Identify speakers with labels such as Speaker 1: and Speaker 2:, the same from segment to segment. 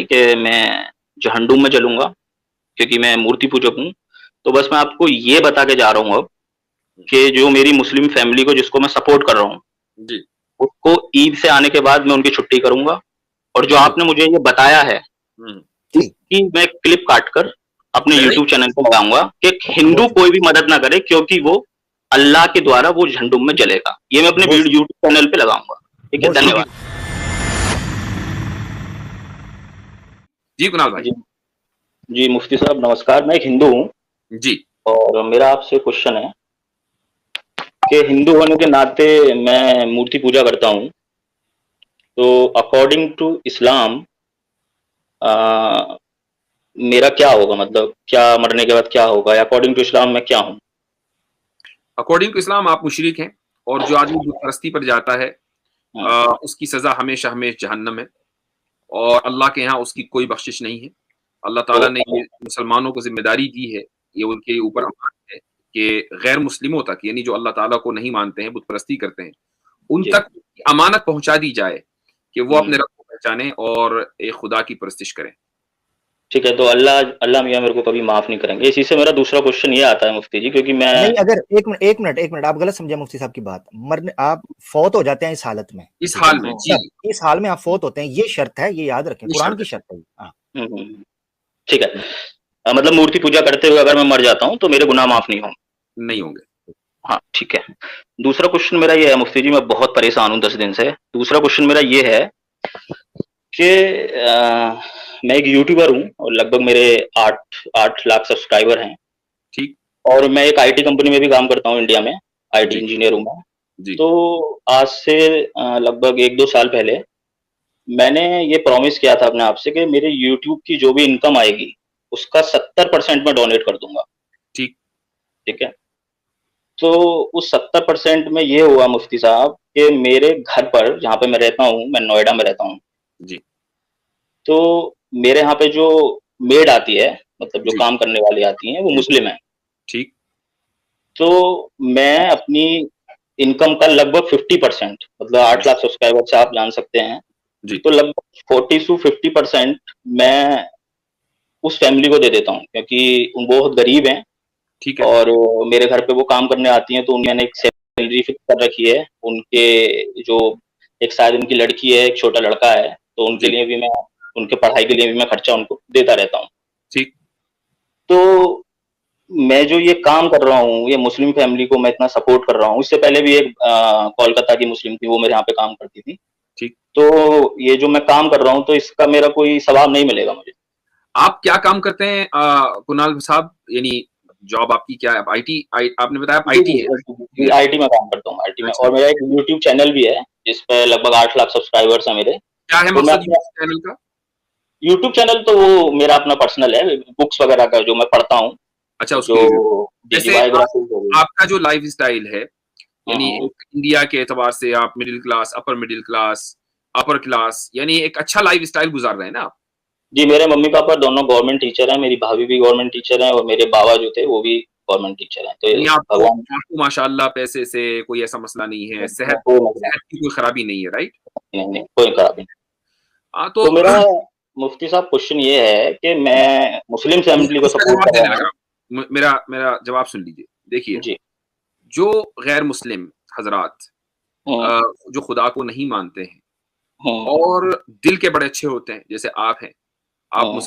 Speaker 1: कि मैं जहन्नुम में जलूँगा क्योंकि मैं मूर्ति पूजक हूँ। तो बस मैं आपको ये बता के जा रहा हूँ अब कि जो मेरी मुस्लिम फैमिली को जिसको मैं सपोर्ट कर रहा हूँ,
Speaker 2: जी।
Speaker 1: उसको ईद से आने के बाद मैं उनकी छुट्टी करूँगा और जो
Speaker 2: बिल्कुल।
Speaker 1: आपने मुझे ये बताया है,
Speaker 2: हुँ।
Speaker 3: जी।
Speaker 1: उसकी मैं क्लिप काट कर अपने
Speaker 2: वेरी
Speaker 1: यूट्यूब चैनल पे लगाऊँगा कि हिंदू
Speaker 3: बहुत
Speaker 1: कोई भी मदद ना करे क्योंकि वो अल्लाह के द्वारा वो जहन्नुम में जलेगा। ये मैं अपने
Speaker 3: बहुत
Speaker 1: यूट्यूब चैनल पे लगाऊँगा। ठीक है,
Speaker 3: बहुत
Speaker 2: जी,
Speaker 3: शुक्रिया।
Speaker 1: धन्यवाद।
Speaker 2: जी कुणाल भाई।
Speaker 1: जी, जी मुफ्ती साहब नमस्कार, मैं एक हिंदू हूँ
Speaker 2: जी।
Speaker 1: और मेरा आपसे क्वेश्चन है कि हिंदू होने के नाते मैं मूर्ति पूजा करता हूँ, तो अकॉर्डिंग टू इस्लाम अ, मेरा क्या होगा, मतलब क्या मरने के बाद क्या होगा या अकॉर्डिंग टू इस्लाम मैं क्या हूँ?
Speaker 2: अकॉर्डिंग टू इस्लाम आप मुशरिक हैं और जो आदमी बुत परस्ती पर जाता है
Speaker 1: हुँ,
Speaker 2: उसकी सज़ा हमेशा जहन्नम है और अल्लाह के यहाँ उसकी कोई बख्शिश नहीं है। अल्लाह
Speaker 1: तो
Speaker 2: ताला ने ये मुसलमानों को ज़िम्मेदारी दी है, ये उनके ऊपर अमानत है कि गैर मुस्लिमों तक यानी जो अल्लाह ताला को नहीं मानते हैं, बुत परस्ती करते हैं, उन
Speaker 1: जी,
Speaker 2: तक अमानत पहुँचा दी जाए कि वो
Speaker 1: हुँ,
Speaker 2: अपने रब को पहचानें और एक खुदा की परस्तिश करें।
Speaker 1: ठीक है, तो अल्लाह अल्लाह मियाँ मेरे को कभी माफ़ नहीं करेंगे। इसी से मेरा दूसरा क्वेश्चन ये आता है मुफ्ती जी, क्योंकि मैं
Speaker 3: नहीं, अगर 1 मिनट आप गलत समझे मुफ्ती साहब की बात। मरने आप फ़ौत हो जाते हैं इस हालत में,
Speaker 2: इस
Speaker 3: ठीक है
Speaker 2: हाल
Speaker 3: ना?
Speaker 2: में
Speaker 1: हाँ,
Speaker 2: जी,
Speaker 3: तब इस हाल में आप फ़ौत होते हैं, ये शर्त है, ये याद रखें,
Speaker 2: ये
Speaker 3: कुरान
Speaker 2: शर्त
Speaker 3: की
Speaker 2: है।
Speaker 3: शर्त है ये। हाँ,
Speaker 1: हुँ, हुँ, ठीक है। मतलब मूर्ति पूजा करते हुए अगर मैं मर जाता हूँ, तो मेरे गुनाह
Speaker 3: हाँ,
Speaker 1: माफ़ नहीं होंगे।
Speaker 2: नहीं होंगे।
Speaker 1: हाँ, ठीक है। दूसरा क्वेश्चन मेरा ये है मुफ्ती जी, मैं बहुत परेशान हूँ 10 दिन से। दूसरा क्वेश्चन मेरा ये है कि मैं एक यूट्यूबर हूँ और लगभग मेरे 8 लाख सब्सक्राइबर हैं
Speaker 2: ठीक,
Speaker 1: और मैं एक आईटी कंपनी में भी काम करता हूँ इंडिया में, आईटी
Speaker 2: जी,
Speaker 1: इंजीनियर हूँ मैं।
Speaker 2: जी,
Speaker 1: तो आज से लगभग 1-2 साल पहले मैंने ये प्रॉमिस किया था अपने आप से कि मेरे यूट्यूब की जो भी इनकम आएगी, उसका 70% मैं डोनेट कर दूँगा,
Speaker 2: ठीक,
Speaker 1: ठीक है? तो उस 70% में ये हुआ मुफ्ती साहब कि मेरे घर पर जहाँ पे मैं रहता हूँ, मैं नोएडा में रहता हूँ,
Speaker 2: जी,
Speaker 1: तो मेरे यहाँ पे जो मेड आती है, मतलब जो
Speaker 2: जी,
Speaker 1: काम करने वाली आती हैं, वो
Speaker 2: जी,
Speaker 1: मुस्लिम हैं।
Speaker 2: ठीक,
Speaker 1: तो मैं अपनी इनकम का लगभग 50% मतलब 8 लाख सब्सक्राइबर से आप जान सकते हैं,
Speaker 2: जी,
Speaker 1: तो लगभग 40 टू 50% मैं उस फैमिली को दे देता हूँ क्योंकि वो बहुत गरीब हैं
Speaker 2: ठीक है,
Speaker 1: और मेरे घर पे वो काम करने आती हैं, तो मैंने एक सैलरी फिक्स कर रखी है। उनके जो एक शायद उनकी लड़की है, एक छोटा लड़का है, तो उनके
Speaker 2: जी,
Speaker 1: लिए भी मैं उनके पढ़ाई के लिए भी मैं खर्चा उनको देता रहता हूँ।
Speaker 2: ठीक,
Speaker 1: तो मैं जो ये काम कर रहा हूँ, ये मुस्लिम फैमिली को मैं इतना सपोर्ट कर रहा हूँ, इससे पहले भी एक कोलकाता की मुस्लिम थी, वो मेरे यहाँ पे काम करती थी।
Speaker 2: ठीक।
Speaker 1: तो ये जो मैं काम कर रहा हूँ, तो इसका मेरा कोई सवाब नहीं मिलेगा मुझे।
Speaker 2: आप क्या काम करते हैं कुणाल साहब? यानी जॉब आपकी क्या है? आप आईटी आपने बताया आप
Speaker 1: जी,
Speaker 2: आईटी
Speaker 1: जी,
Speaker 2: हैं,
Speaker 1: जी,
Speaker 2: इंजीनियर हैं।
Speaker 1: आईटी में काम करता हूँ, आईटी में
Speaker 2: अच्छा,
Speaker 1: और मेरा एक यूट्यूब चैनल भी है, जिस पे लगभग 8 लाख सब्सक्राइबर्स हैं मेरे।
Speaker 2: क्या है
Speaker 1: तो मैं
Speaker 2: मकसद
Speaker 1: अपना
Speaker 2: यूट्यूब चैनल का?
Speaker 1: यूट्यूब चैनल तो वो मेरा अपना पर्सनल है, बुक्स वगैरह का जो मैं पढ़ता हूँ,
Speaker 2: अच्छा उसके
Speaker 1: जो
Speaker 2: रिव्यू।
Speaker 1: जी, जी,
Speaker 2: जैसे आप
Speaker 1: बायोग्राफ़ीज़ हो गई।
Speaker 2: आपका जो लाइफ़स्टाइल है,
Speaker 1: हुँ,
Speaker 2: यानी
Speaker 1: हुँ।
Speaker 2: एक इंडिया के एतबार से आप मिडल क्लास, अपर क्लास यानी एक अच्छा लाइफ़स्टाइल गुज़ार रहे हैं ना आप?
Speaker 1: जी, मेरे मम्मी-पापा दोनों गवर्नमेंट टीचर हैं, मेरी भाभी भी गवर्नमेंट टीचर हैं और मेरे बाबा जो थे, वो भी गवर्नमेंट टीचर हैं। तो
Speaker 2: यानी आपको
Speaker 1: भगवान
Speaker 2: आपको माशाअल्लाह पैसे से कोई ऐसा मसला नहीं है, सेहत
Speaker 1: कोई मसला
Speaker 2: सेहत की कोई खराबी नहीं है, राइट?
Speaker 1: नहीं, नहीं, कोई खराबी नहीं।
Speaker 2: हाँ, तो
Speaker 1: तो मेरा मुफ्ती साहब क्वेश्चन ये है कि मैं मुस्लिम फैमिली
Speaker 2: मैं
Speaker 1: को
Speaker 2: उसका
Speaker 1: सपोर्ट
Speaker 2: जवाब
Speaker 1: कर
Speaker 2: देने
Speaker 1: रहा
Speaker 2: लगा।
Speaker 1: हूँ।
Speaker 2: मेरा मेरा जवाब सुन लीजिए। देखिए,
Speaker 1: जी।
Speaker 2: जो गैर मुस्लिम हज़रात
Speaker 1: हुँ,
Speaker 2: अ, जो खुदा को नहीं मानते हैं
Speaker 1: हुँ,
Speaker 2: और दिल के बड़े अच्छे होते हैं, जैसे आप हैं।
Speaker 1: हुँ,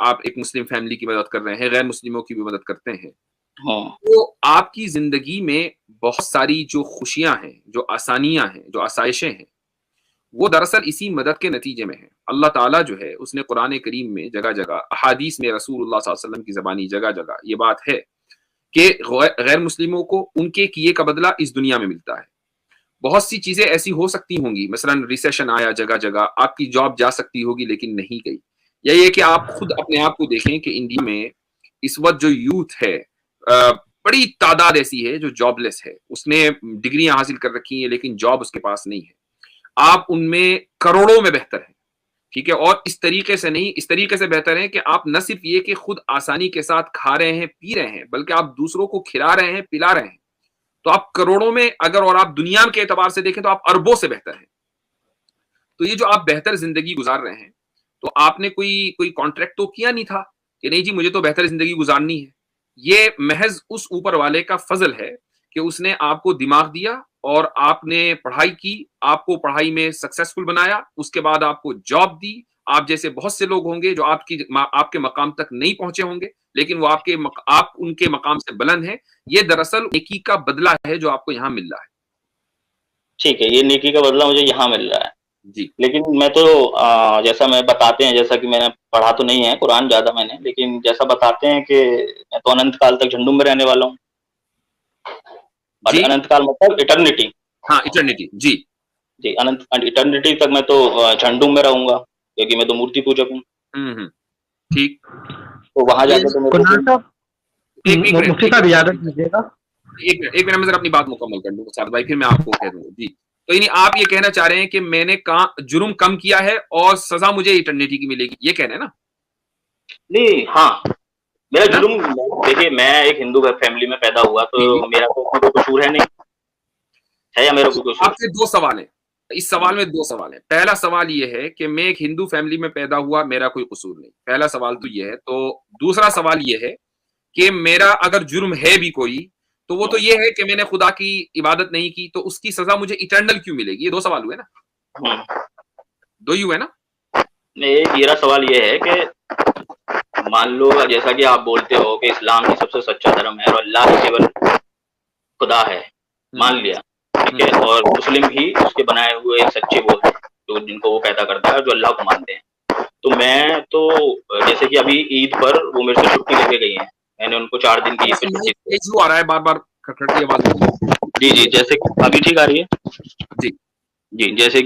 Speaker 2: आप एक मुस्लिम फैमिली की मदद कर रहे हैं, गैर मुस्लिमों की भी मदद करते हैं।
Speaker 1: हुँ,
Speaker 2: तो आपकी ज़िंदगी में बहुत सारी जो खुशियाँ हैं, जो आसानियाँ हैं, जो आसाइशें हैं, वो दरअसल इसी मदद के नतीजे में हैं। अल्लाह ताला जो है, उसने कुरान करीम में जगह-जगह, अहादीस में रसूलुल्लाह सल्लल्लाहु अलैहि वसल्लम की ज़बानी जगह-जगह ये बात है कि गैर मुस्लिमों को उनके किए का बदला इस दुनिया में मिलता है। बहुत सी चीज़ें ऐसी हो सकती होंगी, मसलन रिसेशन आया जगह-जगह, आपकी जॉब जा सकती होगी लेकिन नहीं गई। या ये कि आप खुद अपने आप को देखें कि इंडिया में इस वक़्त जो यूथ है बड़ी तादाद ऐसी है जो जॉबलेस है। उसने डिग्रियाँ हासिल कर रखी हैं लेकिन जॉब उसके पास नहीं है। आप उनमें करोड़ों में बेहतर हैं, ठीक है? और इस तरीके से नहीं, इस तरीके से बेहतर हैं कि आप न सिर्फ़ ये कि खुद आसानी के साथ खा रहे हैं, पी रहे हैं, बल्कि आप दूसरों को खिला रहे हैं, पिला रहे हैं। तो आप करोड़ों में अगर और आप दुनिया के एतबार से देखें तो आप अरबों से बेहतर हैं। तो ये जो आप बेहतर ज़िंदगी गुज़ार रहे हैं, तो आपने कोई कॉन्ट्रैक्ट तो किया नहीं था कि नहीं जी मुझे तो बेहतर जिंदगी गुजारनी है। ये महज उस ऊपर वाले का फजल है कि उसने आपको दिमाग दिया और आपने पढ़ाई की, आपको पढ़ाई में सक्सेसफुल बनाया, उसके बाद आपको जॉब दी। आप जैसे बहुत से लोग होंगे जो आपके मकाम तक नहीं पहुंचे होंगे, लेकिन वो आप उनके मकाम से बुलंद हैं। ये दरअसल नेकी का बदला है जो आपको यहाँ मिल रहा है।
Speaker 1: ठीक है, ये नेकी का बदला मुझे यहाँ मिल रहा है।
Speaker 2: जी।
Speaker 1: लेकिन मैं तो जैसा मैं बताते हैं, जैसा कि मैंने पढ़ा तो नहीं है कुरान ज़्यादा मैंने, लेकिन जैसा बताते हैं कि मैं तो अनंत काल तक झंडू में रहने वाला हूँ। और
Speaker 2: जी।
Speaker 1: अनंत काल मतलब इटर्निटी।
Speaker 2: हाँ, इटर्निटी। जी।
Speaker 1: जी, अनंत इटर्निटी तक मैं तो झंडू में रहूँगा, क्योंकि मैं तो मूर्ति पूजक हूँ।
Speaker 2: ठीक।
Speaker 1: तो वहाँ जाके तो मेरे
Speaker 4: कुनाल
Speaker 1: को
Speaker 4: साहब, मुफ्ती साहब इजाजत दीजिएगा।
Speaker 2: एक मिनट में जरा अपनी बात मुकम्मल कर लूँ साद भाई, फिर मैं आपको कह दूंगा। जी, तो यानी आप ये कहना चाह रहे हैं कि मैंने जुर्म कम किया है और सजा मुझे इटर्निटी की मिलेगी, ये कह रहे हैं ना?
Speaker 1: नहीं, हाँ, मेरा
Speaker 2: है ना?
Speaker 1: जुर्म, देखिए मैं एक हिंदू फैमिली में पैदा हुआ,
Speaker 2: जी।
Speaker 1: तो मेरा तो उसमें कोई कसूर है नहीं, है या मेरा कोई कसूर?
Speaker 2: आपसे 2 सवाल हैं। इस सवाल में 2 सवाल हैं। पहला सवाल ये है कि मैं एक हिंदू फैमिली में पैदा हुआ, मेरा कोई कसूर नहीं। पहला सवाल तो ये है। तो दूसरा सवाल ये है कि मेरा अगर जुर्म है भी कोई, तो वो तो ये है कि मैंने खुदा की इबादत नहीं की, तो उसकी सजा मुझे इटर्नल क्यों मिलेगी? ये 2 सवाल हुए ना?
Speaker 1: हम्म।
Speaker 2: 2 ही हुए ना?
Speaker 1: नहीं, मेरा सवाल ये है कि मान लो जैसा कि आप बोलते हो कि इस्लाम ही सबसे सच्चा धर्म है और अल्लाह ही केवल खुदा है, मान लिया, ठीक है, और मुस्लिम भी उसके बनाए हुए सच्चे वो हैं, जो जिनको वो पैदा करता है, जो अल्लाह को मानते हैं। तो मैं तो जैसे कि अभी ईद पर वो मेरे से छुट्टी लेके गई हैं, मैंने उनको 4 दिन की ईद पे छुट्टी दी।
Speaker 2: तेज आ रहा है, बार-बार खटखट की आवाज।
Speaker 1: जी, जी, जैसे कि अभी ठीक आ रही है?
Speaker 2: जी।
Speaker 1: जी, जैसे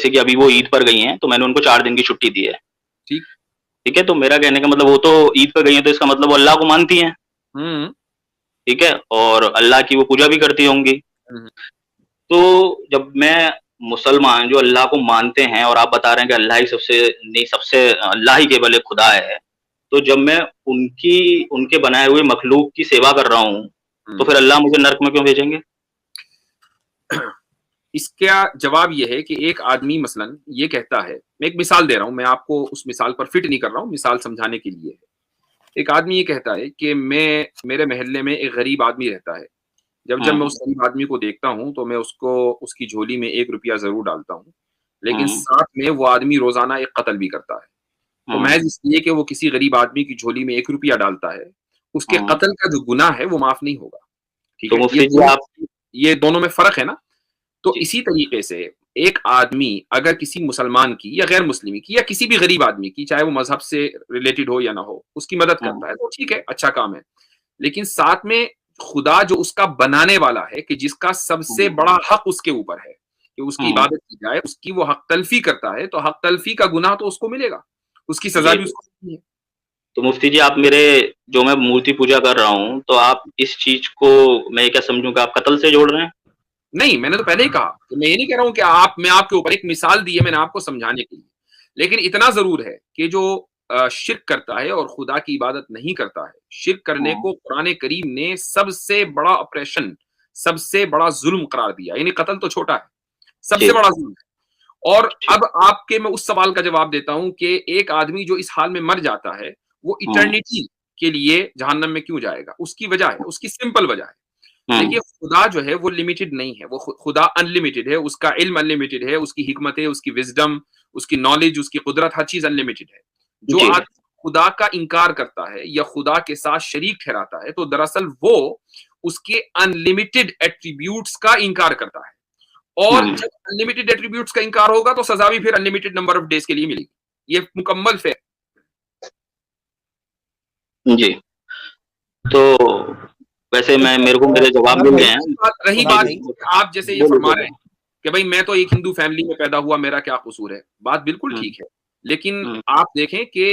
Speaker 1: कि अभी वो ईद पर गई हैं, तो मैंने उनको 4 दिन की छुट्टी दी है।
Speaker 2: ठीक।
Speaker 1: ठीक है, तो मेरा कहने का मतलब वो तो ईद पर गई हैं, तो इसका मतलब वो अल्लाह को मानती हैं। ठीक है, और अल्लाह की वो पूजा भी करती होंगी। तो जब मैं मुसलमान जो अल्लाह को मानते हैं और आप बता रहे हैं कि अल्लाह ही सबसे अल्लाह ही केवल एक खुदा है, तो जब मैं उनके बनाए हुए मखलूक की सेवा कर रहा हूँ, तो फिर अल्लाह मुझे नर्क में क्यों भेजेंगे?
Speaker 2: इसका जवाब ये है कि एक आदमी मसलन ये कहता है, मैं एक मिसाल दे रहा हूं, मैं आपको उस मिसाल पर फिट नहीं कर रहा हूं, मिसाल समझाने के लिए है। एक आदमी ये कहता है कि मेरे मोहल्ले में एक गरीब आदमी रहता है। जब मैं उस गरीब आदमी को देखता हूं तो मैं उसकी झोली में 1 रुपया जरूर डालता हूं, लेकिन साथ में वो आदमी रोजाना एक कत्ल भी करता है। तो महज इसलिए कि वो किसी गरीब आदमी की झोली में 1 रुपया डालता है, उसके कत्ल का जो गुनाह है वो माफ नहीं होगा। ठीक
Speaker 1: तो
Speaker 2: है,
Speaker 1: मुफ्ती जी
Speaker 2: ये दोनों में फर्क है ना? तो इसी तरीके से एक आदमी अगर किसी मुसलमान की या गैर मुस्लिम की या किसी भी गरीब आदमी की, चाहे वो मजहब से रिलेटेड हो या ना हो, उसकी मदद करता है, तो ठीक है, अच्छा काम है। लेकिन साथ में खुदा जो उसका बनाने वाला है, कि जिसका सबसे बड़ा हक उसके ऊपर है कि उसकी इबादत की जाए, उसकी वो हक तलफी करता है, तो हक तलफी का गुनाह तो उसको मिलेगा, उसकी सजा भी उसको मिलती है।
Speaker 1: तो मुफ्ती जी, आप जो मैं मूर्ति पूजा कर रहा हूँ, तो आप इस चीज को मैं क्या समझूं कि आप कत्ल से जोड़ रहे हैं?
Speaker 2: नहीं, मैंने तो पहले ही कहा कि मैं ये नहीं कह रहा हूं कि मैं आपके ऊपर एक मिसाल दी है मैंने आपको समझाने के लिए। लेकिन इतना ज़रूर है कि जो शिर्क करता है और खुदा की इबादत नहीं करता है, शिर्क करने को कुरान करीम ने सबसे बड़ा ऑपरेशन, सबसे बड़ा ज़ुल्म करार दिया। यानी कत्ल तो छोटा है, सबसे बड़ा ज़ुल्म है। और अब मैं उस सवाल का जवाब देता हूं कि एक आदमी जो इस हाल में मर जाता है, वो इटर्निटी के लिए जहन्नम में क्यों जाएगा? उसकी वजह है, उसकी सिंपल वजह है। देखिए, खुदा जो है वो लिमिटेड नहीं है, वो खुदा अनलिमिटेड है, उसका इल्म अनलिमिटेड है, उसकी हिकमतें, उसकी विजडम, उसकी नॉलेज, उसकी कुदरत, हर चीज अनलिमिटेड है। जो आदमी खुदा का इनकार करता है या खुदा के साथ शरीक ठहराता है, तो दरअसल वो उसके अनलिमिटेड एट्रीब्यूट्स का इनकार करता है। और जब अनलिमिटेड एट्रीब्यूट्स का इनकार होगा तो सजा भी फिर अनलिमिटेड नंबर ऑफ डेज के लिए मिलेगी। ये मुकम्मल फेयर।
Speaker 1: जी, तो वैसे मेरे को मेरे जवाब मिल गए हैं।
Speaker 2: रही बात आप जैसे ये फरमा रहे हैं कि भाई मैं तो एक हिंदू फैमिली में पैदा हुआ, मेरा क्या कसूर है, बात बिल्कुल ठीक है। लेकिन आप देखें कि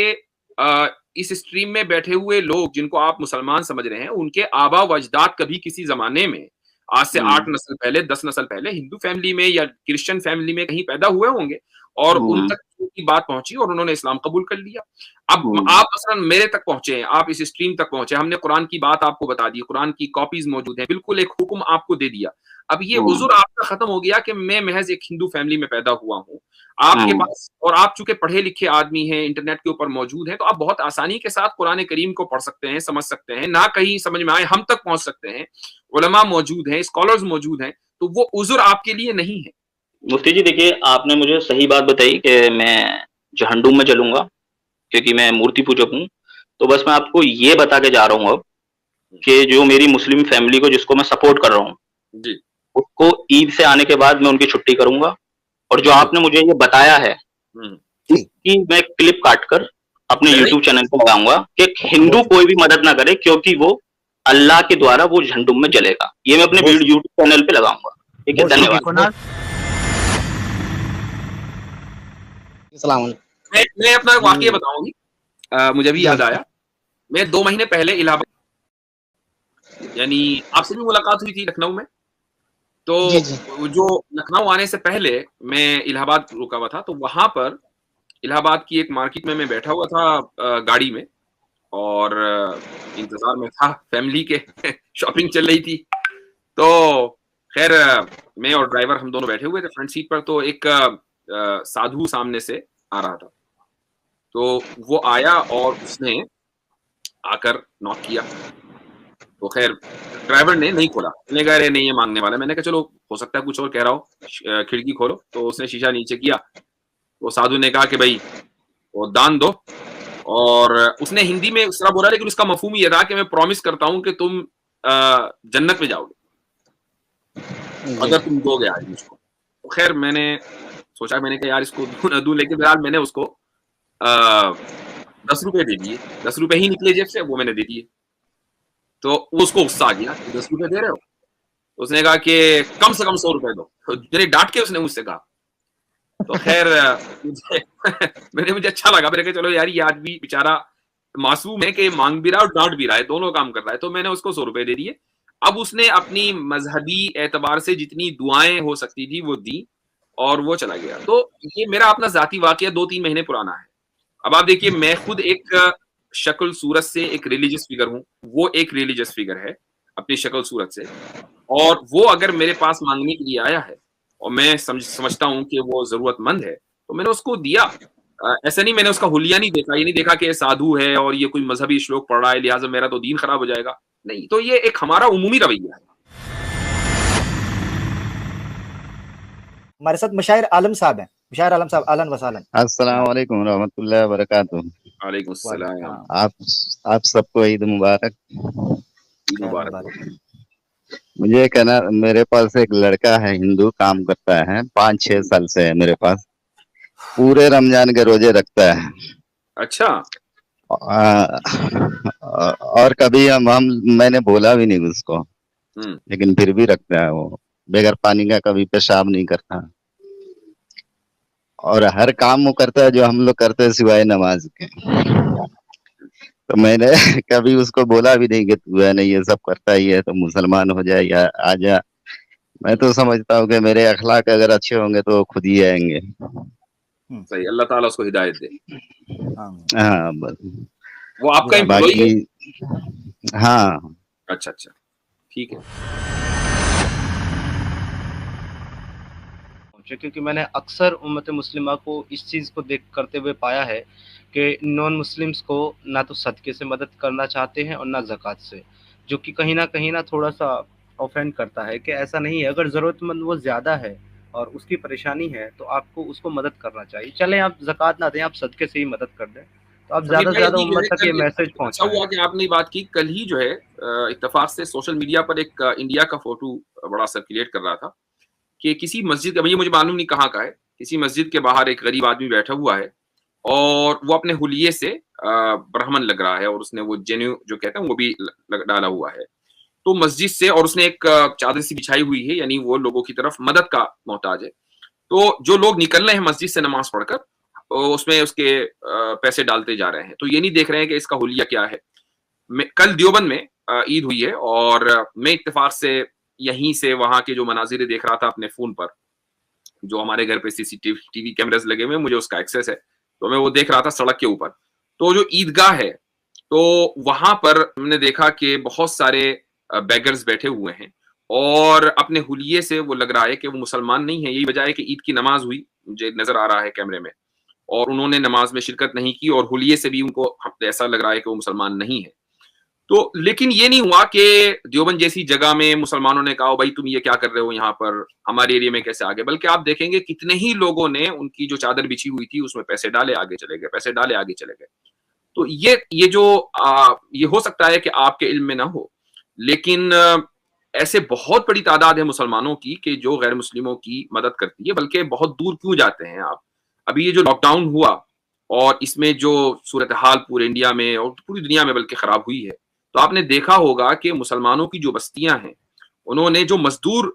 Speaker 2: इस स्ट्रीम में बैठे हुए लोग जिनको आप मुसलमान समझ रहे हैं, उनके आबा व अजदाद कभी किसी जमाने में, आज से 8 नस्ल पहले, 10 नस्ल पहले हिंदू फैमिली में या क्रिश्चियन फैमिली में कहीं पैदा हुए होंगे और उन तक की बात पहुंची और उन्होंने इस्लाम कबूल कर लिया। अब आप मसलन मेरे तक पहुंचे हैं, आप इस स्ट्रीम तक पहुंचे, हमने कुरान की बात आपको बता दी, कुरान की कॉपीज मौजूद हैं, बिल्कुल एक हुक्म आपको दे दिया। अब ये उज़ुर आपका खत्म हो गया कि मैं महज एक हिंदू फैमिली में पैदा हुआ हूँ। आपके पास, और आप चूंकि पढ़े लिखे आदमी हैं, इंटरनेट के ऊपर मौजूद हैं, तो आप बहुत आसानी के साथ कुरान करीम को पढ़ सकते हैं, समझ सकते हैं, ना कहीं समझ में आए हम तक पहुंच सकते हैं, उलमा मौजूद हैं, स्कॉलर्स मौजूद हैं, तो वो उज़ुर आपके लिए नहीं है।
Speaker 1: मुफ्ती जी देखिए, आपने मुझे सही बात बताई कि मैं जहन्नुम में जलूंगा क्योंकि मैं मूर्ति पूजक हूँ। तो बस मैं आपको ये बता के जा रहा हूँ अब कि जो मेरी मुस्लिम फैमिली को जिसको मैं सपोर्ट कर रहा हूँ,
Speaker 2: जी,
Speaker 1: उसको ईद से आने के बाद मैं उनकी छुट्टी करूंगा। और जो आपने मुझे ये बताया है, इसकी मैं क्लिप काट कर अपने यूट्यूब चैनल पर लगाऊंगा कि हिंदू कोई भी मदद ना करे क्योंकि वो अल्लाह के द्वारा वो जहन्नुम में जलेगा। ये मैं अपने यूट्यूब चैनल पे लगाऊंगा। ठीक है, धन्यवाद।
Speaker 2: मैं अपना वाकया बताऊंगी, मुझे भी याद आया। मैं 2 महीने पहले इलाहाबाद, यानी आपसे भी मुलाकात हुई थी लखनऊ में, तो जो लखनऊ आने से पहले मैं इलाहाबाद रुका हुआ था, तो वहां पर इलाहाबाद की एक मार्केट में मैं बैठा हुआ था गाड़ी में, और इंतजार में था फैमिली के शॉपिंग चल रही थी। तो खैर मैं और ड्राइवर हम दोनों बैठे हुए थे फ्रंट सीट पर, तो एक साधु सामने से आ रहा था। तो वो आया और उसने आकर नॉक किया, तो खैर ड्राइवर ने नहीं खोला, मैंने कहा अरे नहीं ये मांगने वाला है। मैंने कहा चलो हो सकता है कुछ और कह रहा हो, खिड़की खोलो। तो उसने शीशा नीचे किया, वो साधु ने कहा कि भाई वो दान दो, और उसने हिंदी में उस तरह बोला, लेकिन उसका मफहूम ये था कि मैं प्रॉमिस करता हूं कि तुम जन्नत में जाओगे अगर तुम दोगे आज मुझको। तो खैर मैंने सोचा, मैंने कहा यार इसको दूं ना दूं, लेकिन फिलहाल मैंने उसको 10 रुपए दे दिए। 10 रुपए ही निकले जेब से, वो मैंने दे दिए। तो उसको गुस्सा आ गया, 10 रुपए दे रहे हो? उसने कहा कि कम से कम 100 रुपए दो। तो मेरे डांट के उसने मुझसे कहा। तो खैर मुझे अच्छा लगा, मैंने कहा चलो यार ये आदमी बेचारा मासूम है कि मांग भी रहा है और डांट भी रहा है, दोनों काम कर रहा है। तो मैंने उसको 100 रुपए दे दिए। अब उसने अपनी मजहबी एतबार से जितनी दुआएं हो सकती थी वो दी, और वो चला गया। तो ये मेरा अपना जाती वाकया 2-3 महीने पुराना है। अब आप देखिए, मैं खुद एक शक्ल सूरत से एक रिलीजियस फिगर हूँ, वो एक रिलीजियस फिगर है अपनी शक्ल सूरत से, और वो अगर मेरे पास मांगने के लिए आया है और मैं समझता हूँ कि वो जरूरतमंद है, तो मैंने उसको दिया। ऐसा नहीं मैंने उसका हुलिया नहीं देखा, ये नहीं देखा कि साधु है और ये कोई मजहबी श्लोक पढ़ रहा है लिहाजा मेरा तो दीन खराब हो जाएगा, नहीं। तो ये एक हमारा उमूमी रवैया है।
Speaker 3: हमारे साथ मुशायर आलम साहब हैं। मुशायर आलम साहब, अहलन व सहलन।
Speaker 5: अस्सलाम वालेकुम रहमतुल्लाहि व बरकातुहू।
Speaker 2: वालेकुम सलाम।
Speaker 5: आप सबको ईद मुबारक।
Speaker 2: ईद मुबारक।
Speaker 5: मुझे कहना, मेरे पास एक लड़का है हिंदू, काम करता है, 5-6 साल से है मेरे पास, पूरे रमजान के रोजे रखता है।
Speaker 2: अच्छा।
Speaker 5: और कभी मैंने बोला भी नहीं उसको, लेकिन फिर भी रखता है। वो बगैर पानी का कभी पेशाब नहीं करता, और हर काम वो करता है जो हम लोग करते हैं सिवाय नमाज के। तो मैंने कभी उसको बोला भी नहीं कि तू है नहीं ये सब करता ही है तो मुसलमान हो जाए या आ जा। मैं तो समझता हूँ कि मेरे अखलाक अगर अच्छे होंगे तो खुद ही आएंगे।
Speaker 2: सही, अल्लाह ताला उसको हिदायत दे।
Speaker 5: हाँ बस
Speaker 2: वो आपका एम्प्लॉई है?
Speaker 5: हाँ।
Speaker 2: अच्छा, ठीक है।
Speaker 6: क्योंकि मैंने अक्सर उम्मत मुस्लिमा को इस चीज़ को देख करते हुए पाया है कि नॉन मुस्लिम्स को ना तो सदक़े से मदद करना चाहते हैं और ना ज़कात से, जो कि कहीं ना थोड़ा-सा ऑफेंड करता है कि ऐसा नहीं है। अगर ज़रूरतमंद वो ज़्यादा है और उसकी परेशानी है तो आपको उसको मदद करना चाहिए। चलें आप ज़कात ना दें, आप सदक़े से ही मदद कर दें, तो आप ज़्यादा से ज़्यादा उम्मत तक ये मैसेज पहुँचाएं।
Speaker 2: अच्छा हुआ कि आपने बात की। कल ही जो है इत्तेफाक से सोशल मीडिया पर एक इंडिया का फोटो बड़ा सर्कुलेट कर रहा था कि किसी मस्जिद का, मुझे मालूम नहीं कहाँ का है, किसी मस्जिद के बाहर एक गरीब आदमी बैठा हुआ है और वो अपने हुलिये से ब्राह्मण लग रहा है, और उसने वो जनेऊ जो कहते हैं वो भी डाला हुआ है तो मस्जिद से, और उसने एक चादर सी बिछाई हुई है, यानी वो लोगों की तरफ मदद का मोहताज है। तो जो लोग निकल रहे हैं मस्जिद से नमाज पढ़कर, उसमें उसके पैसे डालते जा रहे हैं, तो ये नहीं देख रहे हैं कि इसका हुलिया क्या है। कल देवबंद में ईद हुई है और मैं इत्तेफाक से यहीं से वहां के जो मनाजिर देख रहा था अपने फोन पर, जो हमारे घर पे सीसीटीवी कैमरास लगे हुए हैं, मुझे उसका एक्सेस है। तो मैं वो देख रहा था सड़क के ऊपर। तो जो ईदगाह है, तो वहां पर हमने देखा कि बहुत सारे बेगर्स बैठे हुए हैं और अपने हुलिये से वो लग रहा है कि वो मुसलमान नहीं है। यही वजह है कि ईद की नमाज हुई, मुझे नजर आ रहा है कैमरे में, और उन्होंने नमाज में शिरकत नहीं की और हुलिये से भी उनको ऐसा लग रहा है कि वो मुसलमान नहीं है। तो लेकिन ये नहीं हुआ कि देवबंद जैसी जगह में मुसलमानों ने कहा भाई तुम ये क्या कर रहे हो यहाँ पर, हमारे एरिया में कैसे आ गए, बल्कि आप देखेंगे कितने ही लोगों ने उनकी जो चादर बिछी हुई थी उसमें पैसे डाले, आगे चले गए, पैसे डाले, आगे चले गए। तो ये जो ये हो सकता है कि आपके इल्म में ना हो, लेकिन ऐसे बहुत बड़ी तादाद है मुसलमानों की कि जो गैर मुस्लिमों की मदद करती है। बल्कि बहुत दूर क्यों जाते हैं आप, अभी ये जो लॉकडाउन हुआ और इसमें जो सूरत हाल पूरे इंडिया में और पूरी दुनिया में बल्कि खराब हुई है, तो आपने देखा होगा कि मुसलमानों की जो बस्तियां हैं, उन्होंने जो मजदूर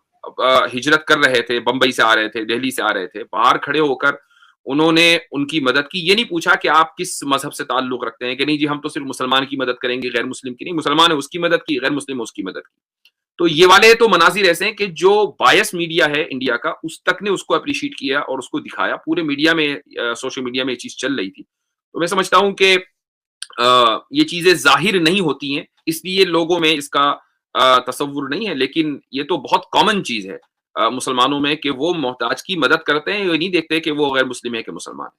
Speaker 2: हिजरत कर रहे थे, बंबई से आ रहे थे, दिल्ली से आ रहे थे, बाहर खड़े होकर उन्होंने उनकी मदद की। ये नहीं पूछा कि आप किस मजहब से ताल्लुक रखते हैं, कि नहीं जी हम तो सिर्फ मुसलमान की मदद करेंगे, गैर मुस्लिम की नहीं। मुसलमान है उसकी मदद की, गैर मुस्लिम उसकी मदद की। तो ये वाले तो मनाजिर ऐसे हैं कि जो बायस मीडिया है इंडिया का, उस तक ने उसको अप्रिशिएट किया और उसको दिखाया। पूरे मीडिया में, सोशल मीडिया में ये चीज चल रही थी। तो मैं समझता हूं कि ये चीजें जाहिर नहीं होती हैं, इसलिए लोगों में इसका तसव्वुर नहीं है। लेकिन ये तो बहुत कॉमन चीज है मुसलमानों में कि वो मोहताज की मदद करते हैं, ये नहीं देखते कि वो गैर मुस्लिम है कि मुसलमान है।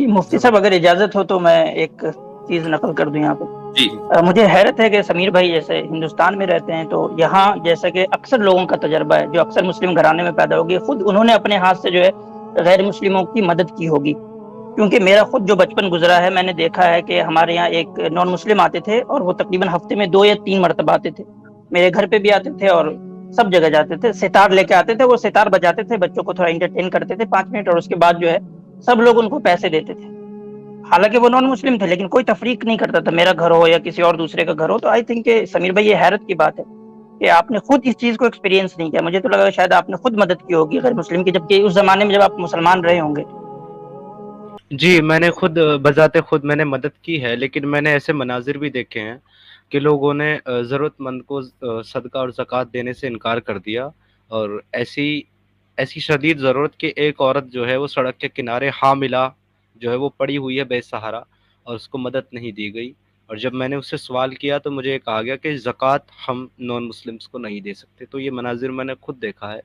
Speaker 7: मुफ्ती साहब अगर इजाजत हो तो मैं एक चीज नकल कर दूं यहाँ पे।
Speaker 2: जी।
Speaker 7: मुझे हैरत है कि समीर भाई जैसे हिंदुस्तान में रहते हैं, तो यहाँ जैसा कि अक्सर लोगों का तजर्बा है जो अक्सर मुस्लिम घराने में पैदा होगी, खुद उन्होंने अपने हाथ से जो है गैर मुस्लिमों की मदद की होगी। क्योंकि मेरा खुद जो बचपन गुजरा है, मैंने देखा है कि हमारे यहाँ एक नॉन मुस्लिम आते थे और वो तकरीबन हफ्ते में 2 या 3 मरतबा आते थे। मेरे घर पे भी आते थे और सब जगह जाते थे, सितार लेके आते थे, वो सितार बजाते थे, बच्चों को थोड़ा इंटरटेन करते थे 5 मिनट, और उसके बाद जो है सब लोग उनको पैसे देते थे। हालांकि वो नॉन मुस्लिम थे, लेकिन कोई तफरीक नहीं करता था, मेरा घर हो या किसी और दूसरे का घर हो। तो आई थिंक समीर भाई ये हैरत की बात है कि आपने खुद इस चीज को एक्सपीरियंस नहीं किया। मुझे तो लगा शायद आपने खुद मदद की होगी गैर मुस्लिम की, जबकि उस जमाने में जब आप मुसलमान रहे होंगे।
Speaker 6: जी, मैंने खुद बजाते खुद मैंने मदद की है, लेकिन मैंने ऐसे मनाजिर भी देखे हैं कि लोगों ने ज़रूरतमंद को सदका और ज़कात देने से इनकार कर दिया, और ऐसी ऐसी शदीद ज़रूरत कि एक औरत जो है वो सड़क के किनारे हामिला जो है वो पड़ी हुई है बेसहारा, और उसको मदद नहीं दी गई। और जब मैंने उससे सवाल किया तो मुझे ये कहा गया कि ज़कात हम नॉन मुस्लिम्स को नहीं दे सकते। तो ये मनाजिर मैंने खुद देखा है,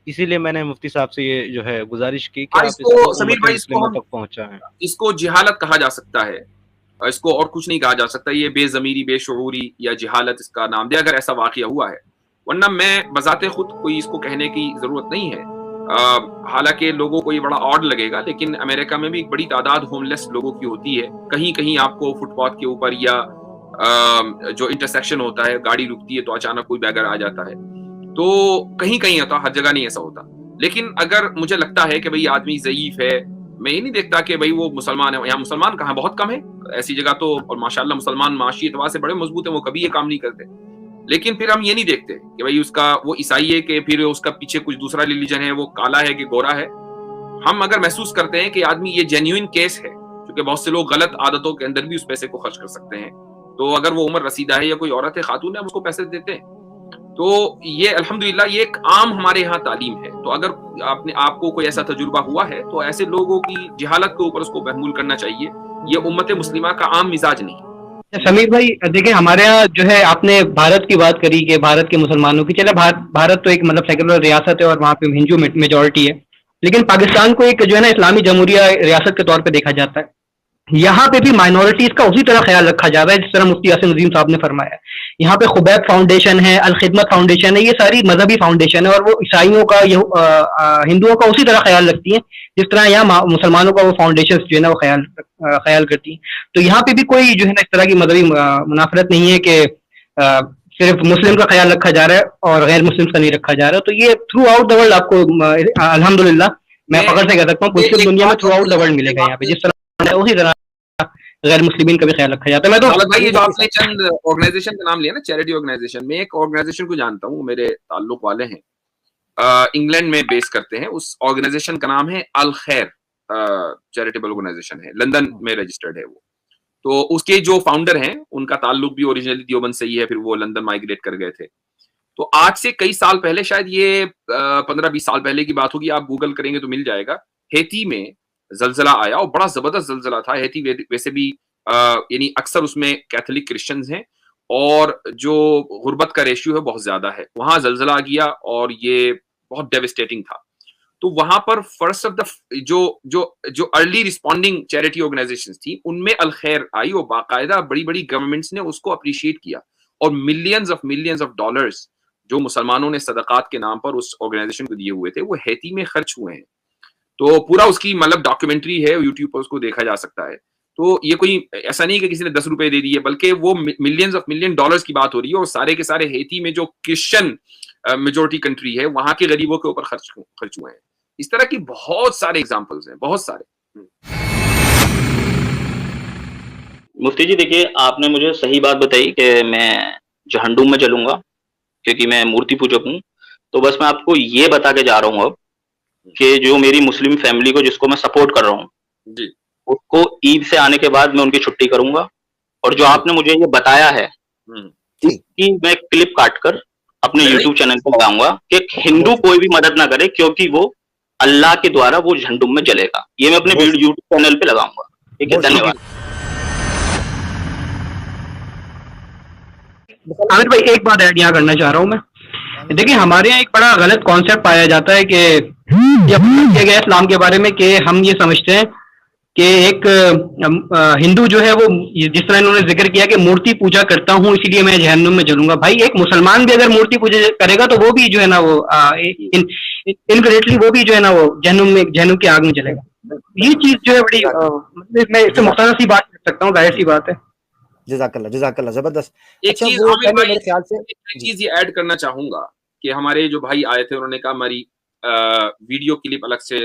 Speaker 6: इसीलिए मैंने मुफ्ती साहब से ये जो है गुजारिश की कि आप
Speaker 2: इसको
Speaker 6: इसको
Speaker 2: समीर
Speaker 6: उम्मत
Speaker 2: भाई, इसको
Speaker 6: मुस्लिमा
Speaker 2: हम
Speaker 6: तक पहुँचाएँ।
Speaker 2: इसको जिहालत कहा जा सकता है, इसको और कुछ नहीं कहा जा सकता। ये बेज़मीरी, बेशऊरी या जिहालत इसका नाम दे अगर ऐसा वाक़या हुआ है, वरना मैं बज़ाते खुद कोई इसको कहने की ज़रूरत नहीं है। हालांकि लोगों को ये बड़ा ऑड लगेगा, लेकिन अमेरिका में भी एक बड़ी तादाद होमलेस लोगों की होती है। कहीं कहीं आपको फुटपाथ के ऊपर या जो इंटरसेक्शन होता है, गाड़ी रुकती है तो अचानक कोई बैगर आ जाता है, तो कहीं कहीं होता, हर जगह नहीं ऐसा होता। लेकिन अगर मुझे लगता है कि भाई आदमी ज़ईफ है, मैं ये नहीं देखता कि भाई वो मुसलमान है। यहाँ मुसलमान कहाँ, बहुत कम है ऐसी जगह तो, और माशाल्लाह मुसलमान माशी एतबार से बड़े मजबूत है, वो कभी ये काम नहीं करते। लेकिन फिर हम ये नहीं देखते कि भाई उसका वो ईसाई है कि फिर उसका पीछे कुछ दूसरा रिलीजन है, वो काला है कि गोरा है। हम अगर महसूस करते हैं कि आदमी ये जेन्युइन केस है, क्योंकि बहुत से लोग गलत आदतों के अंदर भी उस पैसे को खर्च कर सकते हैं, तो अगर वो उम्र रसीदा है या कोई औरत है, खातून है, हम उसको पैसे देते हैं। तो ये अल्हम्दुलिल्लाह ये एक आम हमारे यहाँ तालीम है। तो अगर आपको कोई ऐसा तजुर्बा हुआ है तो ऐसे लोगों की जहालत के ऊपर उसको महमूल करना चाहिए। ये उम्मत मुस्लिमा का आम मिजाज नहीं।
Speaker 4: समीर भाई देखिए, हमारे यहाँ जो है, आपने भारत की बात करी कि भारत के मुसलमानों की, चले भारत तो एक मतलब सेकुलर रियासत है और वहाँ पे हिंदू मेजोरिटी है, लेकिन पाकिस्तान को एक जो है ना इस्लामी जमहूरिया रियासत के तौर पे देखा जाता है। यहाँ पे भी माइनॉरिटीज का उसी तरह ख्याल रखा जा रहा है जिस तरह मुफ्ती यासिन नजीम साहब ने फरमाया। यहाँ पे खुबैब फाउंडेशन है, अल खिदमत फाउंडेशन है, ये सारी मजहबी फाउंडेशन है और वो ईसाइयों का, हिंदुओं का उसी तरह ख्याल रखती हैं जिस तरह यहाँ मुसलमानों का वो फाउंडेशन जो है ना वो ख्याल करती हैं। तो यहाँ पे भी कोई जो है ना इस तरह की मजहबी मुनाफरत नहीं है कि सिर्फ मुस्लिम का ख्याल रखा जा रहा है और गैर मुस्लिम का नहीं रखा जा रहा। तो ये थ्रू आउट द वर्ल्ड आपको अल्हम्दुलिल्लाह मैं फख्र से कह सकता हूँ, मुस्लिम दुनिया में थ्रू आउट द वर्ल्ड मिलेगा यहाँ पे, जिस तरह उसी तरह गैर मुस्लिमीन का भी ख्याल रखा जाता है। मैं तो
Speaker 2: भाई ये जो आपने चंद ऑर्गेनाइजेशन का नाम लिया ना, चैरिटी ऑर्गेनाइजेशन, में एक ऑर्गेनाइजेशन को जानता हूँ, मेरे ताल्लुक वाले हैं, इंग्लैंड में बेस करते हैं। उस ऑर्गेनाइजेशन का नाम है अल खैर चैरिटेबल ऑर्गेनाइजेशन है, लंदन में रजिस्टर्ड है वो। तो उसके जो फाउंडर हैं उनका ताल्लुक भी ओरिजिनली देवबंद से ही है, फिर वो लंदन माइग्रेट कर गए थे। तो आज से कई साल पहले, शायद ये 15-20 साल पहले की बात होगी, आप गूगल करेंगे तो मिल जाएगा, हेती में जलजला आया और बड़ा जबरदस्त जलजला था। हेती वैसे भी यानी अक्सर उसमें कैथोलिक क्रिश्चियंस हैं और जो गुर्बत का रेशियो है बहुत ज्यादा है, वहां जलजला आ गया और ये बहुत डेविस्टेटिंग था। तो वहां पर फर्स्ट ऑफ द जो अर्ली रिस्पॉन्डिंग चैरिटी ऑर्गेनाइजेशंस थी, उनमें अल खैर आई और बाकायदा बड़ी बड़ी गवर्नमेंट्स ने उसको अप्रिशिएट किया और मिलियंस ऑफ डॉलर्स जो मुसलमानों ने सदकात के नाम पर उस ऑर्गेनाइजेशन को दिए हुए थे वो हेती में खर्च हुए हैं। तो पूरा उसकी मतलब डॉक्यूमेंट्री है, यूट्यूब पर उसको देखा जा सकता है। तो ये कोई ऐसा नहीं कि किसी ने 10 रुपए दे दिए, बल्कि वो मिलियन डॉलर्स की बात हो रही है और सारे के सारे हेती में जो क्रिश्चियन मेजोरिटी कंट्री है वहां के गरीबों के ऊपर खर्च हुए हैं। इस तरह की बहुत सारे एग्जांपल्स हैं, बहुत सारे।
Speaker 1: मुफ्ती जी देखिए, आपने मुझे सही बात बताई कि मैं जहन्नुम में जलूंगा क्योंकि मैं मूर्ति पूजक हूँ। तो बस मैं आपको ये बता के जा रहा हूँ अब कि जो मेरी मुस्लिम फैमिली को, जिसको मैं सपोर्ट कर रहा हूँ
Speaker 2: जी,
Speaker 1: उसको ईद से आने के बाद मैं उनकी छुट्टी करूंगा। और जो आपने मुझे ये बताया है कि मैं क्लिप काट कर अपने YouTube चैनल पर लगाऊंगा कि हिंदू कोई भी मदद ना करे क्योंकि वो अल्लाह के द्वारा वो झंडुम में जलेगा, ये मैं अपने YouTube चैनल पे लगाऊंगा। ठीक है, धन्यवाद।
Speaker 4: आमिर भाई एक बात ऐड यहाँ करना चाह रहा हूँ मैं। देखिए हमारे यहाँ एक बड़ा गलत कॉन्सेप्ट पाया जाता है कि किया गया इस्लाम के बारे में, कि हम ये समझते हैं कि एक हिंदू जो है वो, जिस तरह इन्होंने जिक्र किया कि मूर्ति पूजा करता हूँ इसलिए मैं जहन्नुम में जलूंगा। भाई एक मुसलमान भी अगर मूर्ति पूजा करेगा तो वो भी जो है ना वो इनकरेक्टली वो भी जो है ना वो जहन्नुम की आग में जलेगा। ये चीज जो है बड़ी मैं इससे मुख्तसर सी बात कर सकता हूँ, जाहिर सी बात है।
Speaker 3: जज़ाकल्लाह जबरदस्त।
Speaker 2: एक
Speaker 3: अच्छा,
Speaker 2: चीज
Speaker 3: वो
Speaker 2: आमिर भाई,
Speaker 3: मेरे ख्याल से
Speaker 2: एक चीज ये ऐड करना चाहूंगा कि हमारे जो भाई आए थे उन्होंने कहा हमारी वीडियो क्लिप अलग से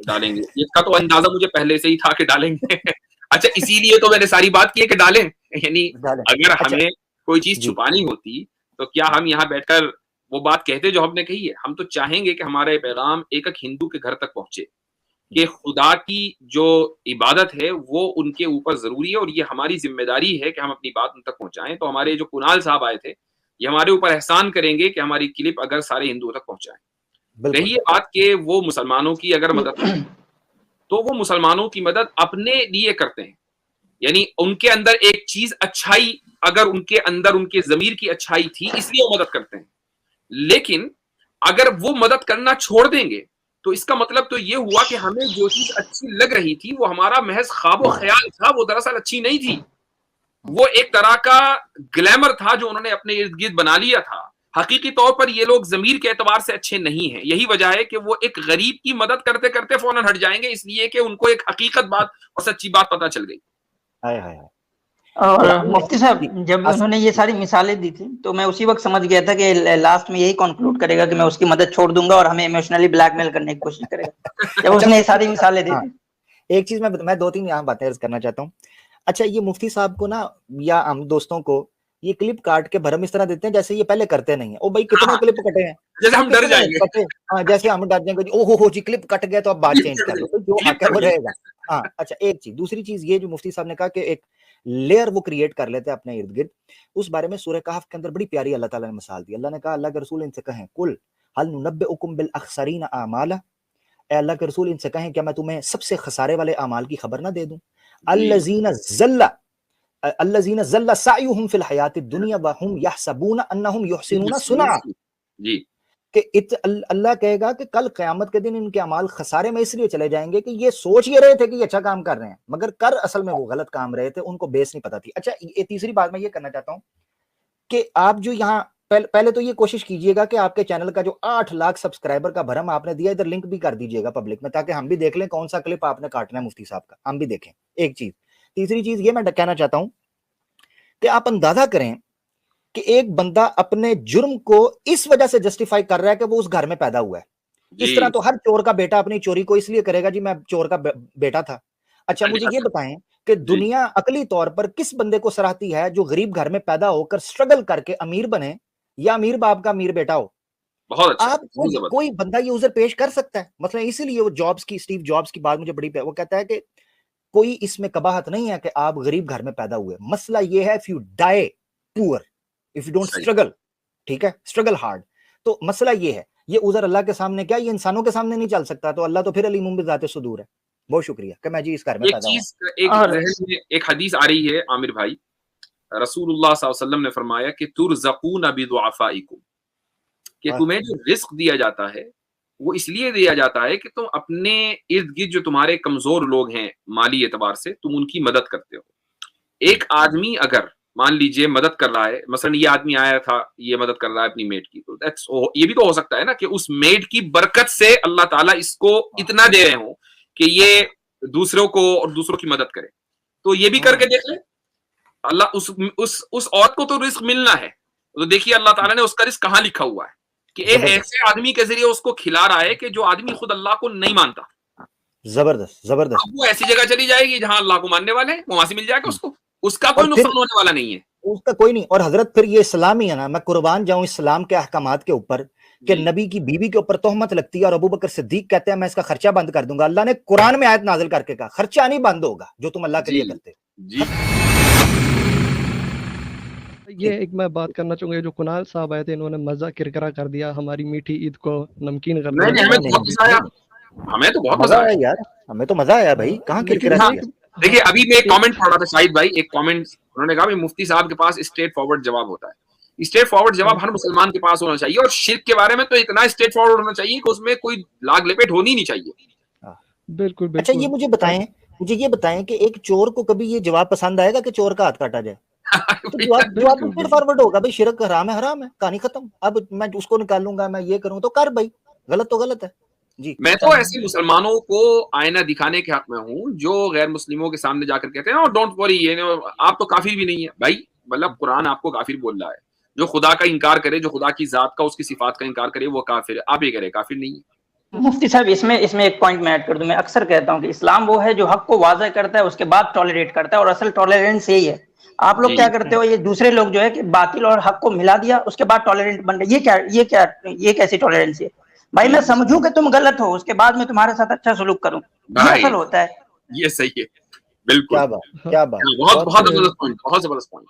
Speaker 2: डालेंगे। इसका तो अंदाजा मुझे पहले से ही था कि डालेंगे। अच्छा, इसीलिए तो मैंने सारी बात की है कि डालें, यानी अगर हमें कोई चीज छुपानी होती तो क्या हम यहाँ बैठकर वो बात कहते जो हमने कही है। हम तो चाहेंगे कि हमारा पैगाम एक एक हिंदू के घर तक पहुंचे कि खुदा की जो इबादत है वो उनके ऊपर जरूरी है और ये हमारी जिम्मेदारी है कि हम अपनी बात उन तक पहुंचाएं। तो हमारे जो कुणाल साहब आए थे ये हमारे ऊपर एहसान करेंगे कि हमारी क्लिप अगर सारे हिंदुओं तक पहुंचाएं।
Speaker 3: बिल्कुल
Speaker 2: रही ये बात कि वो मुसलमानों की अगर मदद तो वो मुसलमानों की मदद अपने लिए करते हैं, यानी उनके अंदर एक चीज अच्छाई, अगर उनके अंदर उनके जमीर की अच्छाई थी इसलिए वो मदद करते हैं। लेकिन अगर वो मदद करना छोड़ देंगे तो इसका मतलब तो ये हुआ कि हमें जो चीज अच्छी लग रही थी वो हमारा महज ख्वाब ख्याल था, वो दरअसल अच्छी नहीं थी, वो एक तरह का ग्लैमर था जो उन्होंने अपने इर्द गिर्द बना लिया था। हकीकी तौर पर ये लोग जमीर के एतबार से अच्छे नहीं हैं। यही वजह है कि वो एक गरीब की मदद करते करते फौरन हट जाएंगे, इसलिए कि उनको एक हकीकत बात और सच्ची बात पता चल गई।
Speaker 3: हाय हाय हाय।
Speaker 7: और मुफ्ती साहब जब उन्होंने ये सारी मिसालें दी थी तो मैं उसी वक्त समझ गया था कि लास्ट में यही कंक्लूड करेगा कि मैं उसकी मदद छोड़ दूंगा और हमें इमोशनली ब्लैकमेल करने की कोशिश करेगा जब उसने ये सारी मिसालें दी थी।
Speaker 3: एक चीज मैं 2-3 यहाँ बातें अर्ज करना चाहता हूँ। अच्छा, ये मुफ्ती साहब को ना या हम दोस्तों को ये क्लिप काट के भरम इस तरह देते हैं जैसे ये पहले करते नहीं है। ओ भाई कितने क्लिप कटे हैं,
Speaker 2: जैसे हम डर जाएंगे।
Speaker 3: हाँ, जैसे हम डर जाएंगे, ओहो हो जी क्लिप कट गया तो अब बात चेंज कर लो, तो जो हक है वो रहेगा। हाँ, अच्छा एक चीज, दूसरी चीज ये जो मुफ्ती साहब ने कहा कि एक लेयर वो क्रिएट कर लेते हैं अपने इर्द गिर्द, उस बारे में सूरह कहफ के अंदर बड़ी प्यारी अल्लाह ताला ने मिसाल दी। अल्लाह ने कहा, अल्लाह के रसूल इनसे कहें, कुल हल नुनब्बिउकुम बिल अखसरीन आमाला, ए अल्लाह के रसूल इनसे कहें क्या मैं तुम्हें सबसे खसारे वाले अमाल की खबर ना दे दूं। अल्लज़ीना ज़ल्ला सायुहुम फिल हयातिद दुनिया व हुम यहसबूना अन्नहुम युहसिनूना सुना।
Speaker 2: जी
Speaker 3: कि अल्लाह कहेगा कि कल क़यामत के दिन इनके अमाल खसारे में इसलिए चले जाएंगे कि ये सोच ये रहे थे कि ये अच्छा काम कर रहे हैं मगर कर असल में वो गलत काम रहे थे, उनको बेस नहीं पता थी। अच्छा, ये तीसरी बात मैं ये करना चाहता हूं कि आप जो यहाँ पहले तो ये कोशिश कीजिएगा कि आपके चैनल का जो 8 लाख सब्सक्राइबर का भरम आपने दिया, इधर लिंक भी कर दीजिएगा पब्लिक में, ताकि हम भी देख लें कौन सा क्लिप आपने काटना है मुफ्ती साहब का, हम भी देखें। एक चीज। तीसरी चीज ये मैं कहना चाहता हूं कि आप अंदाजा करें कि एक बंदा अपने जुर्म को इस वजह से जस्टिफाई कर रहा है कि वो उस घर में पैदा हुआ है। इस तरह तो हर चोर का बेटा अपनी चोरी को इसलिए करेगा जी मैं चोर का बेटा था। अच्छा, मुझे ये बताएं कि दुनिया अकली तौर पर किस बंदे को सराहती है जो गरीब घर में पैदा होकर स्ट्रगल करके अमीर बने या अमीर बाप का अमीर बेटा हो।
Speaker 2: बहुत अच्छा,
Speaker 3: आप कोई बंदा ये उज़र पेश कर सकता है। मतलब इसीलिए वो स्टीव जॉब्स की बात मुझे बड़ी, वो कहता है कि कोई इसमें कबाहत नहीं है कि आप गरीब घर में पैदा हुए, मसला ये है if you die poor, if you don't struggle, ठीक है, स्ट्रगल हार्ड, तो मसला ये है। ये उज़र अल्लाह के सामने क्या, ये इंसानों के सामने नहीं चल सकता, तो अल्लाह तो फिर अलीमुम बिज़ाते सुदूर है। बहुत शुक्रिया कि मैं जी इस घर में पैदा
Speaker 2: हूं। एक हदीस आ रही है आमिर भाई, रसूलुल्लाह सल्लल्लाहु अलैहि वसल्लम ने फरमाया कि तुरज़क़ून बिदुआफ़ाइकुम, कि तुम्हें जो रिस्क दिया जाता है वो इसलिए दिया जाता है कि तुम अपने इर्द गिर्द जो तुम्हारे कमजोर लोग हैं माली एतबार से, तुम उनकी मदद करते हो। एक आदमी अगर मान लीजिए मदद कर रहा है, मसलन ये आदमी आया था ये मदद कर रहा है अपनी मेड की, तो ये भी तो हो सकता है ना कि उस मेड की बरकत से अल्लाह ताला इसको इतना दे रहे हो कि ये दूसरों को और दूसरों की मदद करे। तो ये भी करके देख ले, अल्लाह उस औरत को तो रिस्क मिलना है, तो देखिए अल्लाह ताला ने उसका रिस्क कहाँ लिखा हुआ है कि एक ऐसे आदमी के जरिए उसको खिला रहा है कि जो आदमी खुद अल्लाह को नहीं मानता।
Speaker 3: जबरदस्त जबरदस्त।
Speaker 2: वो ऐसी जगह चली जाएगी जहां अल्लाह को मानने वाले हैं, वहां से मिल जाएगा उसको, उसका कोई नुकसान होने वाला नहीं है,
Speaker 3: उसका कोई नहीं। और हजरत फिर ये इस्लाम ही है ना, मैं कुर्बान जाऊं इस्लाम के अहकामात के ऊपर कि नबी की बीवी के ऊपर तोहमत लगती है और अबू बकर सिद्दीक कहते हैं मैं इसका खर्चा बंद कर दूंगा। अल्लाह ने कुरान में आयत नाजिल करके कहा खर्चा नहीं बंद होगा जो तुम अल्लाह के लिए करते।
Speaker 8: ये एक मैं बात करना चाहूंगा, जो कुणाल साहब आए थे इन्होंने मजा किरकिरा कर दिया हमारी मीठी ईद को नमकीन कर दिया।
Speaker 2: हमें तो बहुत मजा आया
Speaker 3: यार, हमें तो मजा आया भाई, कहाँ किरकिरा किया।
Speaker 2: देखिए अभी मैं एक कमेंट पढ़ रहा था शाहिद भाई, एक कमेंट उन्होंने कहा मुफ्ती साहब के पास स्ट्रेट फॉरवर्ड जवाब होता है। स्ट्रेट फॉरवर्ड जवाब हर मुसलमान के पास होना चाहिए, और शिर्क के बारे में तो इतना स्ट्रेट फॉरवर्ड होना चाहिए कि उसमें कोई लाग लपेट होनी नहीं चाहिए।
Speaker 8: बिल्कुल बिल्कुल।
Speaker 3: अच्छा ये मुझे ये बताएं कि एक चोर को कभी ये जवाब पसंद आएगा कि चोर का हाथ काटा जाए? तो जवाब स्ट्रेट फॉरवर्ड होगा, भाई शिर्क हराम है, हराम है, कहानी खत्म। अब मैं उसको निकालूंगा, मैं ये करूं तो कर भाई, गलत तो गलत है जी।
Speaker 2: मैं तो ऐसे मुसलमानों को आईना दिखाने के हक में हूँ जो गैर मुस्लिमों के सामने जाकर कहते हैं डोंट वरी, ये आप तो काफिर भी नहीं है भाई। मतलब कुरान आपको काफिर बोल रहा है, जो खुदा का इनकार करे, जो खुदा की जात का उसकी सिफात का इनकार करे वो काफिर है। आप ये कह रहे काफिर नहीं है।
Speaker 7: मुफ्ती साहब इसमें एक पॉइंट मैं ऐड कर दूं। मैं अक्सर कहता हूं कि इस्लाम वो है जो हक को वाज़ह करता है उसके बाद टॉलरेट करता है, और असल टॉलरेंस यही है। आप लोग क्या करते हो, ये दूसरे लोग जो है कि बातिल और हक को मिला दिया उसके बाद टॉलरेंट बन रहे। ये कैसी टॉलरेंस है भाई? मैं समझूं कि तुम गलत हो उसके बाद मैं तुम्हारे साथ अच्छा सलूक करूं, ये असल होता है।
Speaker 2: ये सही है, बिल्कुल।
Speaker 3: क्या बात,
Speaker 2: बहुत जबरदस्त पॉइंट, बहुत जबरदस्त पॉइंट।